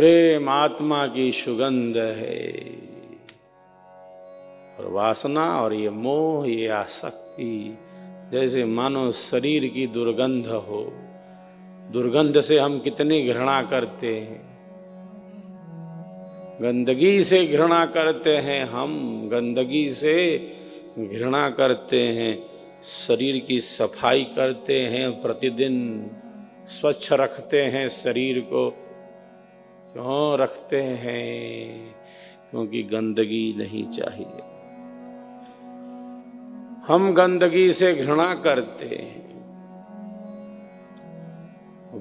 प्रेम आत्मा की सुगंध है, और वासना और ये मोह, ये आसक्ति जैसे मानो शरीर की दुर्गंध हो। दुर्गंध से हम कितनी घृणा करते हैं, गंदगी से घृणा करते हैं हम, गंदगी से घृणा करते हैं। शरीर की सफाई करते हैं, प्रतिदिन स्वच्छ रखते हैं शरीर को। क्यों रखते हैं? क्योंकि गंदगी नहीं चाहिए। हम गंदगी से घृणा करते हैं।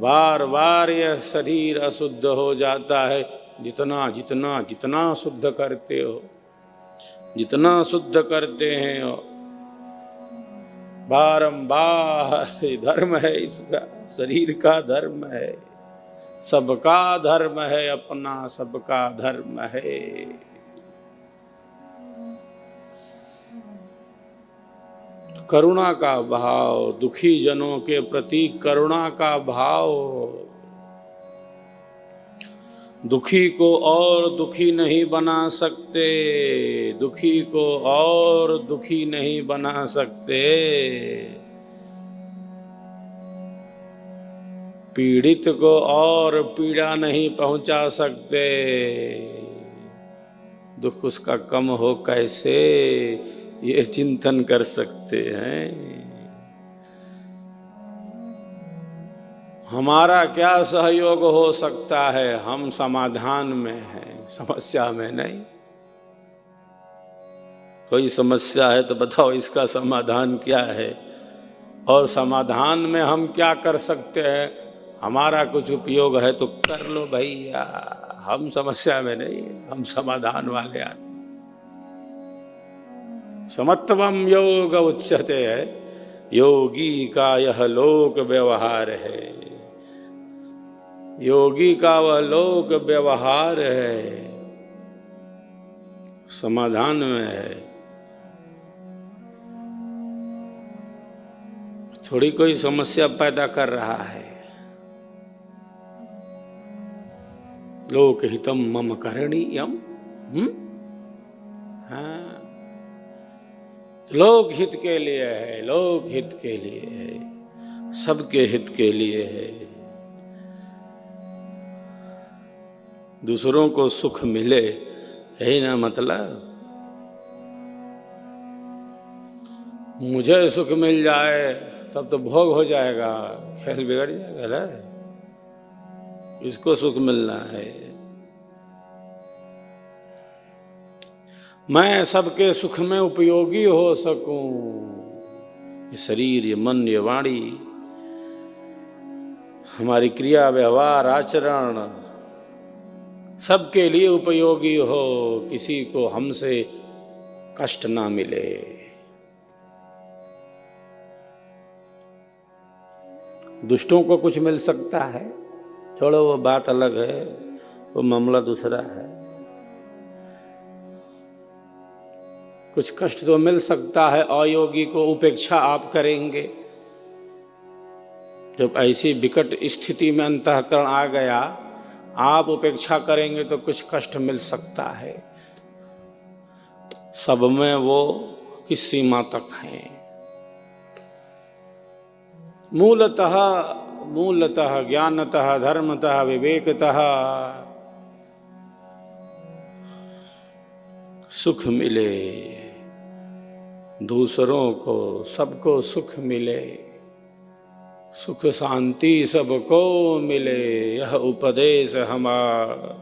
बार बार यह शरीर अशुद्ध हो जाता है। जितना जितना जितना शुद्ध करते हो, जितना शुद्ध करते हैं, बारंबार धर्म है इसका, शरीर का धर्म है, सबका धर्म है, अपना सबका धर्म है। करुणा का भाव, दुखी जनों के प्रति करुणा का भाव। दुखी को और दुखी नहीं बना सकते, दुखी को और दुखी नहीं बना सकते। पीड़ित को और पीड़ा नहीं पहुंचा सकते। दुख उसका कम हो कैसे, ये चिंतन कर सकते हैं। हमारा क्या सहयोग हो सकता है? हम समाधान में हैं, समस्या में नहीं। कोई समस्या है तो बताओ इसका समाधान क्या है, और समाधान में हम क्या कर सकते हैं। हमारा कुछ उपयोग है तो कर लो भैया, हम समस्या में नहीं, हम समाधान वाले आदमी। समत्वम योग उच्यते है, योगी का यह लोक व्यवहार है। योगी का वह लोक व्यवहार है, समाधान में है। थोड़ी कोई समस्या पैदा कर रहा है। लोकहितम मम करणीयम। हाँ, लोकहित के लिए है, लोकहित के लिए है, सबके हित के लिए है। दूसरों को सुख मिले, यही ना मतलब। मुझे सुख मिल जाए तब तो भोग हो जाएगा, खेल बिगड़ जाएगा ना। इसको सुख मिलना है। मैं सबके सुख में उपयोगी हो सकूं। ये शरीर, ये मन, ये वाणी, हमारी क्रिया, व्यवहार, आचरण सबके लिए उपयोगी हो, किसी को हमसे कष्ट ना मिले। दुष्टों को कुछ मिल सकता है, छोड़ो वो बात अलग है, वो मामला दूसरा है। कुछ कष्ट तो मिल सकता है, अयोगी को उपेक्षा आप करेंगे। जब ऐसी विकट स्थिति में अंतःकरण आ गया, आप उपेक्षा करेंगे तो कुछ कष्ट मिल सकता है। सब में वो किस सीमा तक है। मूलतः ज्ञानतः धर्मतः विवेकतः सुख मिले, दूसरों को, सबको सुख मिले, सुख शांति सबको मिले। यह उपदेश हमारा,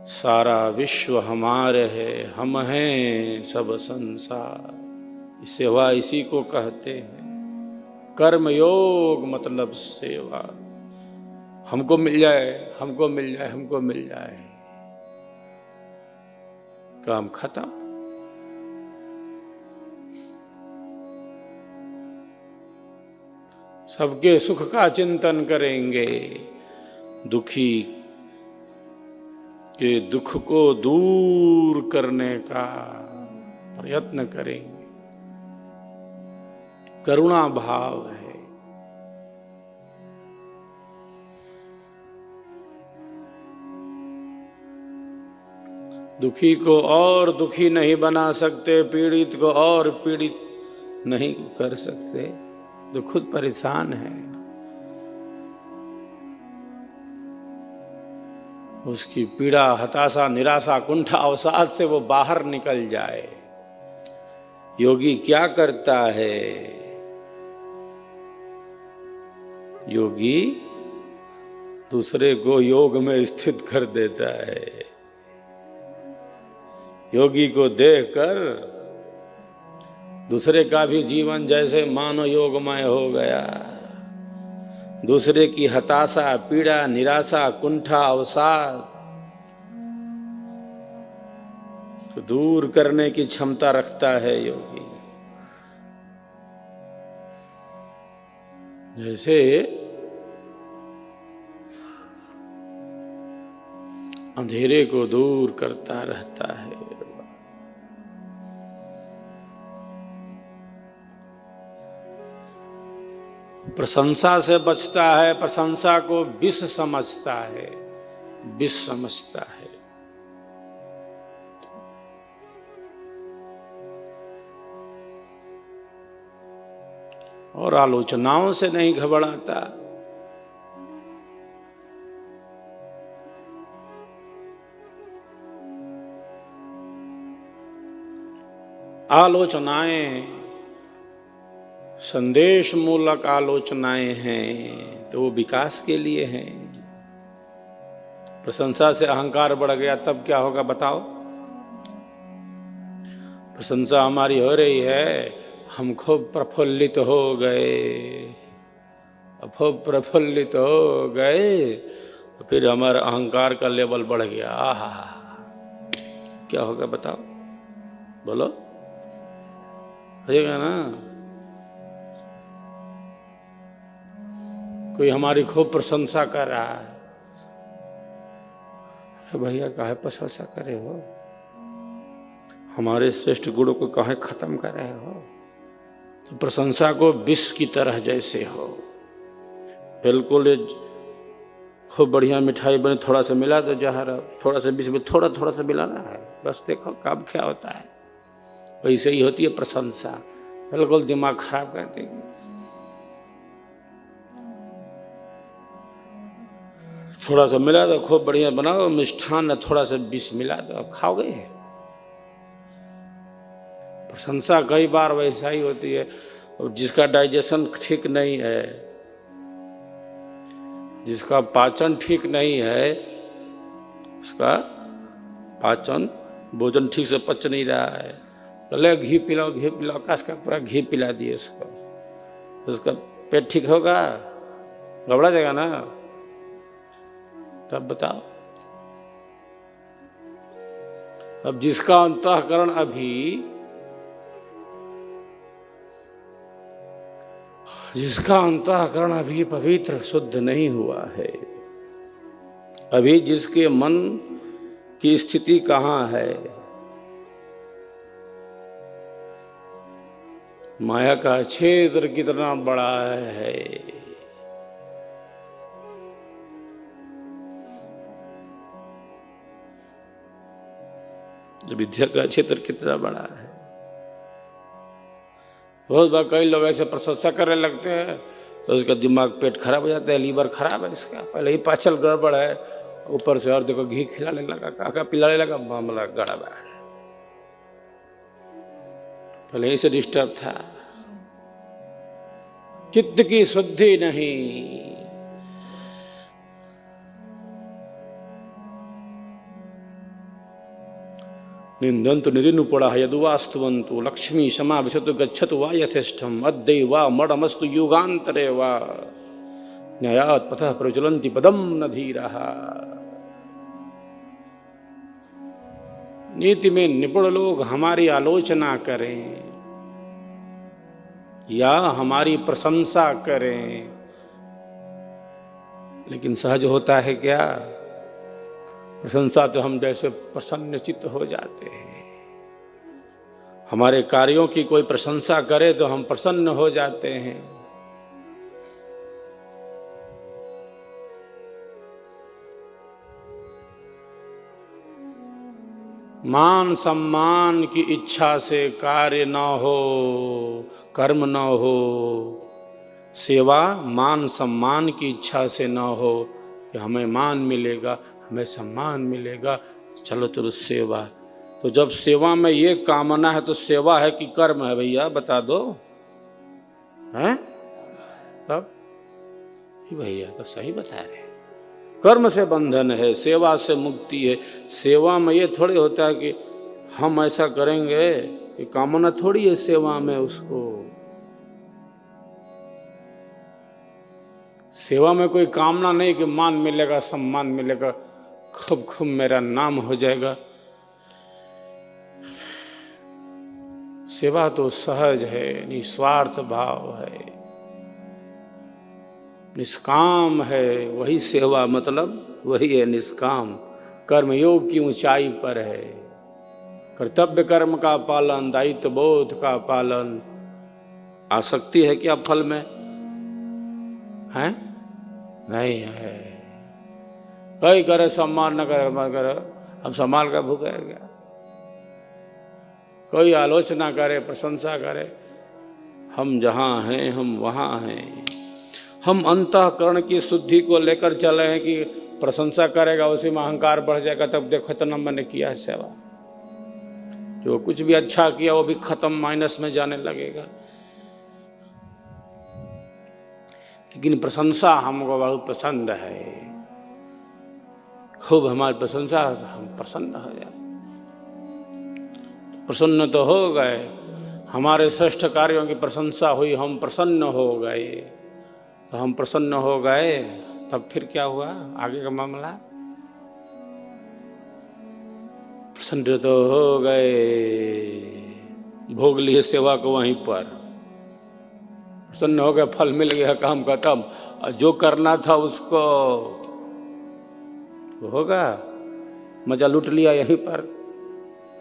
सारा विश्व हमारे है, हम हैं सब संसार। सेवा इसी को कहते हैं। कर्म योग मतलब सेवा। हमको मिल जाए, हमको मिल जाए, हमको मिल जाए, काम खत्म। सबके सुख का चिंतन करेंगे, दुखी के दुख को दूर करने का प्रयत्न करेंगे। करुणा भाव है। दुखी को और दुखी नहीं बना सकते, पीड़ित को और पीड़ित नहीं कर सकते, तो खुद परेशान है। उसकी पीड़ा, हताशा, निराशा, कुंठा, अवसाद से वो बाहर निकल जाए। योगी क्या करता है? योगी दूसरे को योग में स्थित कर देता है। योगी को देखकर दूसरे का भी जीवन जैसे मानो योगमय हो गया। दूसरे की हताशा, पीड़ा, निराशा, कुंठा, अवसाद तो दूर करने की क्षमता रखता है योगी। जैसे अंधेरे को दूर करता रहता है। प्रशंसा से बचता है, प्रशंसा को विष समझता है, विष समझता है। और आलोचनाओं से नहीं घबराता। आलोचनाएं संदेश मूलक आलोचनाएं हैं तो वो विकास के लिए हैं। प्रशंसा से अहंकार बढ़ गया तब क्या होगा बताओ? प्रशंसा हमारी हो रही है, हम खूब प्रफुल्लित हो गए, खूब प्रफुल्लित हो गए, तो फिर हमारा अहंकार का लेवल बढ़ गया। आहा, क्या होगा बताओ? बोलो, होगा ना? कोई हमारी खूब प्रशंसा कर रहा है, अरे भैया काहे प्रशंसा करे हो? हमारे श्रेष्ठ गुणों को काहे खत्म कर रहे हो? तो प्रशंसा को विष की तरह जैसे हो। बिल्कुल खूब बढ़िया मिठाई बने, थोड़ा सा मिला दो जहर, थोड़ा सा विष में थोड़ा थोड़ा सा मिलाना है, बस देखो कब क्या होता है। वैसे ही होती है प्रशंसा, बिल्कुल दिमाग खराब कर देगी। थोड़ा सा मिला दो, खूब बढ़िया बनाओ मिष्ठान, थोड़ा सा विष मिला दो, अब खाओगे? प्रशंसा कई बार वैसा ही होती है। जिसका डाइजेशन ठीक नहीं है, जिसका पाचन ठीक नहीं है, उसका पाचन, भोजन ठीक से पच नहीं रहा है, बोले घी पिलाओ, घी पिलाओ, काश का पूरा घी पिला दिए उसको, तो उसका पेट ठीक होगा? गड़बड़ा जाएगा ना। तब बताओ, अब जिसका अंतःकरण अभी पवित्र शुद्ध नहीं हुआ है, अभी जिसके मन की स्थिति कहाँ है, माया का क्षेत्र कितना बड़ा है, विद्या का क्षेत्र कितना बड़ा है। बहुत बार कई लोग ऐसे प्रशंसा करने लगते हैं तो उसका दिमाग, पेट खराब हो जाता है, लीवर खराब है इसका, पहले ही पाचन गड़बड़ है, ऊपर से और देखो घी खिलाने लगा, काका पिलाने लगा, मामला गड़बड़ है, पहले ही से डिस्टर्ब था। चित्त की शुद्धि नहीं। निंदन्तु निरिनुपड़ा यदुवास्तुवन्तु लक्ष्मी क्षमा विशतु गच्छतु वा यथेष्टम अद्यै वा मडमस्तु युगान्तरे वा न्यायात् पथः प्रचलन्ति पदम न धीरः। नीति में निपुण लोग हमारी आलोचना करें या हमारी प्रशंसा करें, लेकिन सहज होता है क्या? प्रशंसा तो हम जैसे प्रसन्नचित्त हो जाते हैं। हमारे कार्यों की कोई प्रशंसा करे तो हम प्रसन्न हो जाते हैं। मान सम्मान की इच्छा से कार्य न हो, कर्म न हो। सेवा मान सम्मान की इच्छा से न हो कि हमें मान मिलेगा, हमें सम्मान मिलेगा, चलो तो सेवा। तो जब सेवा में ये कामना है तो सेवा है कि कर्म है भैया, बता दो हैं? तब भैया तो सही बता रहे, कर्म से बंधन है, सेवा से मुक्ति है। सेवा में ये थोड़ी होता है कि हम ऐसा करेंगे, कि कामना थोड़ी है सेवा में उसको। सेवा में कोई कामना नहीं कि मान मिलेगा, सम्मान मिलेगा, खूब खूब मेरा नाम हो जाएगा। सेवा तो सहज है, निस्वार्थ भाव है, निष्काम है। वही सेवा मतलब वही है निष्काम। कर्मयोग की ऊंचाई पर है। कर्तव्य कर्म का पालन, दायित्व बोध का पालन। आसक्ति है क्या फल में? है नहीं है। कोई करे सम्मान न करे मत करे, अब सम्मान का भूख है क्या? कोई आलोचना करे, प्रशंसा करे, हम जहां हैं हम वहां हैं। हम अंतःकरण की शुद्धि को लेकर चले हैं कि प्रशंसा करेगा उसी में अहंकार बढ़ जाएगा, तब देखो इतना मैंने किया है सेवा। जो कुछ भी अच्छा किया वो भी खत्म, माइनस में जाने लगेगा। लेकिन प्रशंसा हमको बहुत पसंद है, खूब हमारी प्रशंसा, हम प्रसन्न हो जाए। प्रसन्न तो हो गए, हमारे श्रेष्ठ कार्यों की प्रशंसा हुई, हम प्रसन्न हो गए। तो हम प्रसन्न हो गए, तब फिर क्या हुआ आगे का मामला? प्रसन्न तो हो गए, भोग लिए सेवा को वहीं पर, प्रसन्न हो गए, फल मिल गया, काम खत्म। जो करना था उसको होगा, मजा लूट लिया यहीं पर।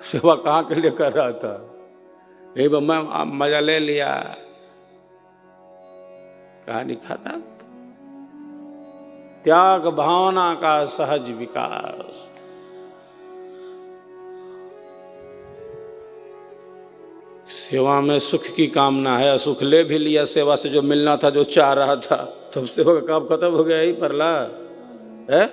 सेवा कहाँ के लिए कर रहा था? यही पर मैं मजा ले लिया, कहानी खत्म। त्याग भावना का सहज विकास। सेवा में सुख की कामना है, सुख ले भी लिया सेवा से, जो मिलना था, जो चाह रहा था, तब सेवा का काम खत्म हो गया ही परला है,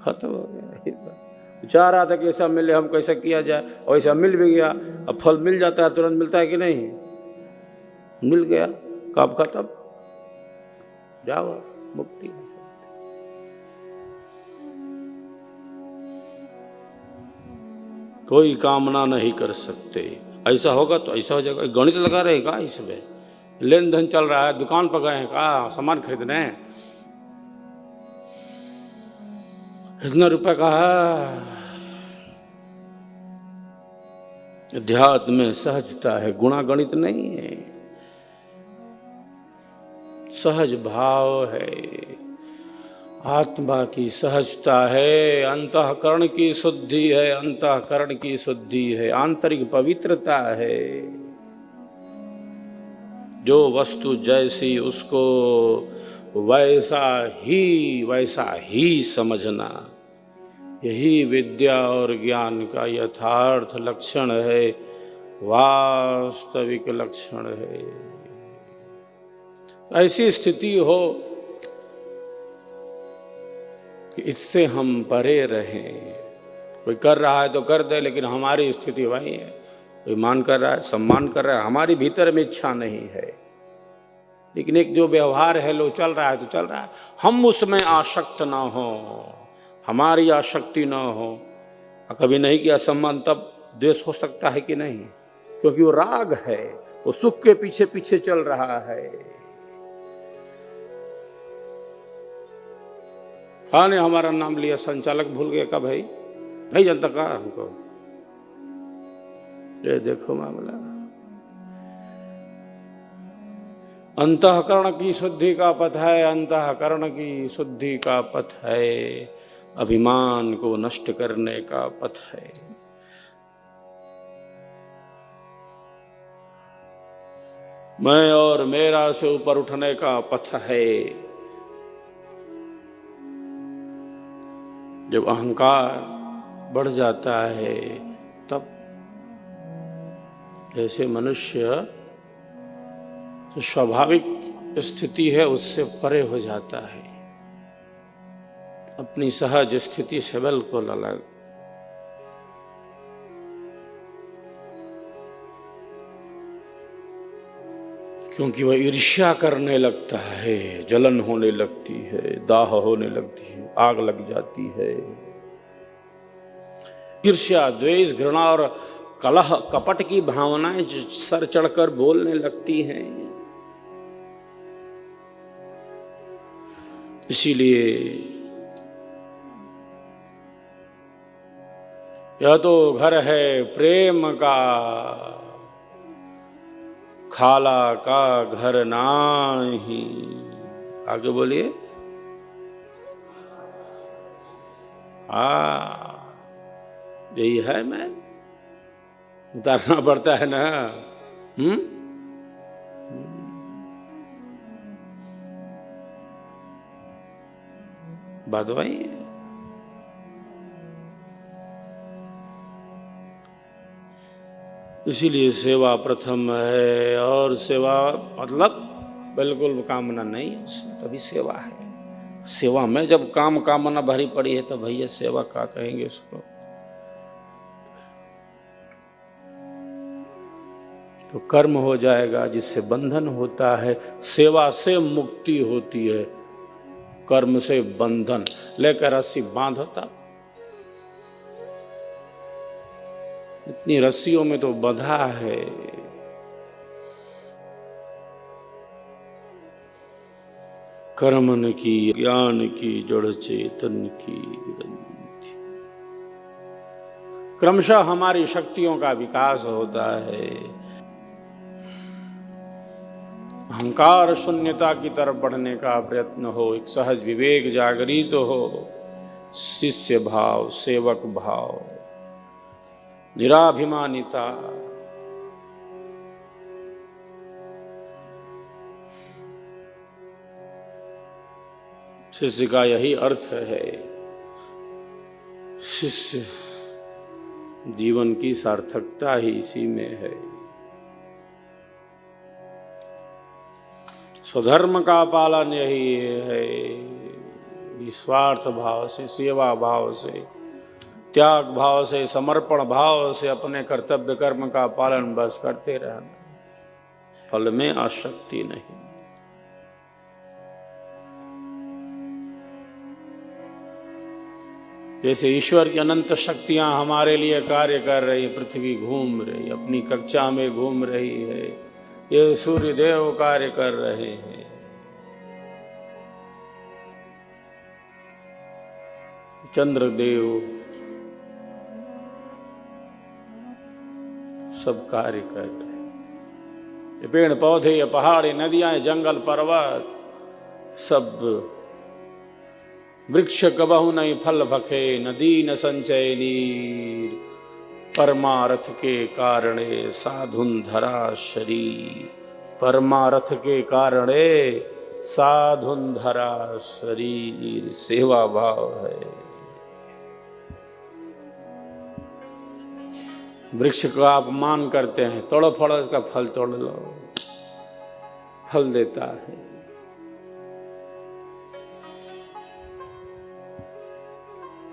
खत्म हो गया ही पर। चाह रहा था कि ऐसा मिले, हम कैसा किया जाए, और ऐसा मिल भी गया। अब फल मिल जाता है, तुरंत मिलता है कि नहीं? मिल गया, काम खत्म, जाओ मुक्ति। कोई कामना नहीं कर सकते। ऐसा होगा तो ऐसा हो जाएगा। गणित लगा रहेगा इसमें, लेन देन चल रहा है, दुकान पर गए हैं का सामान खरीदने, इतना रुपए का है। अध्यात्म में सहजता है, गुणा गणित नहीं है, सहज भाव है, आत्मा की सहजता है, अंतःकरण की शुद्धि है, अंतःकरण की शुद्धि है, आंतरिक पवित्रता है। जो वस्तु जैसी उसको वैसा ही समझना, यही विद्या और ज्ञान का यथार्थ लक्षण है, वास्तविक लक्षण है। ऐसी स्थिति हो कि इससे हम परे रहें। कोई कर रहा है तो कर दे, लेकिन हमारी स्थिति वही है। कोई मान कर रहा है, सम्मान कर रहा है, हमारी भीतर में इच्छा नहीं है, लेकिन एक जो व्यवहार है लो चल रहा है तो चल रहा है। हम उसमें आसक्त ना हो, हमारी आसक्ति ना हो। कभी नहीं किया सम्मान, तब द्वेष हो सकता है कि नहीं? क्योंकि वो राग है, वो सुख के पीछे पीछे चल रहा है। हाँ ने हमारा नाम लिया, संचालक भूल गए का भाई, नहीं जानता का हमको? ये देखो मामला। अंतःकरण की शुद्धि का पथ है, अंतःकरण की शुद्धि का पथ है, अभिमान को नष्ट करने का पथ है। मैं और मेरा से ऊपर उठने का पथ है। जब अहंकार बढ़ जाता है तब जैसे मनुष्य जो स्वाभाविक स्थिति है उससे परे हो जाता है, अपनी सहज स्थिति से बिल्कुल अलग। क्योंकि वह ईर्ष्या करने लगता है, जलन होने लगती है, दाह होने लगती है, आग लग जाती है। ईर्ष्या, द्वेष, घृणा और कलह, कपट की भावनाएं सर चढ़कर बोलने लगती हैं। इसीलिए यह तो घर है प्रेम का, खाला का घर नाही। आगे बोलिए। यही है, मैं उतारना पड़ता है ना। बात वही है। इसीलिए सेवा प्रथम है, और सेवा मतलब बिल्कुल कामना नहीं, तभी सेवा है। सेवा में जब काम कामना भरी पड़ी है तो भैया सेवा क्या कहेंगे उसको। तो कर्म हो जाएगा जिससे बंधन होता है, सेवा से मुक्ति होती है, कर्म से बंधन। लेकर रस्सी बांधता, इतनी रस्सियों में तो बंधा है। कर्मन की ज्ञान की जड़ चेतन की ग्रंथि। क्रमशः हमारी शक्तियों का विकास होता है, अहंकार शून्यता की तरफ बढ़ने का प्रयत्न हो, एक सहज विवेक जागृत हो, शिष्य भाव, सेवक भाव, निराभिमानिता। शिष्य का यही अर्थ है। शिष्य जीवन की सार्थकता ही इसी में है। स्वधर्म का पालन यही है, निस्वार्थ भाव से, सेवा भाव से, त्याग भाव से, समर्पण भाव से अपने कर्तव्य कर्म का पालन बस करते रहना, फल में आसक्ति नहीं। जैसे ईश्वर की अनंत शक्तियां हमारे लिए कार्य कर रही, पृथ्वी घूम रही, अपनी कक्षा में घूम रही है, ये सूर्य देव कार्य कर रहे हैं, चंद्र देव सब कार्य कर रहे हैं। ये पेड़ पौधे, ये पहाड़ी, नदियां, जंगल, पर्वत, सब वृक्ष कबहु नहीं फल भखे, नदी न संचय नीर, परमारथ के कारणे साधुन धरा शरीर। परमारथ के कारणे साधुन धरा शरीर, सेवा भाव है। वृक्ष का अपमान करते हैं, तोड़ो फोड़ो इसका फल तोड़ लो, फल देता है।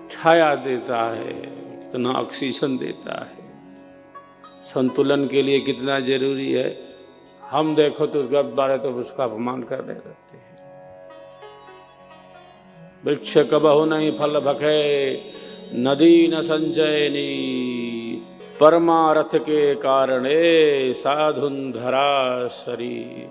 छाया देता है, कितना ऑक्सीजन देता है, संतुलन के लिए कितना जरूरी है। हम देखो तो गप बारे तो उसका अपमान करने लगते हैं। वृक्ष कबहु नहीं फल भखे, नदी न संचयनी, परमारथ के कारणे साधुन धरा शरीर।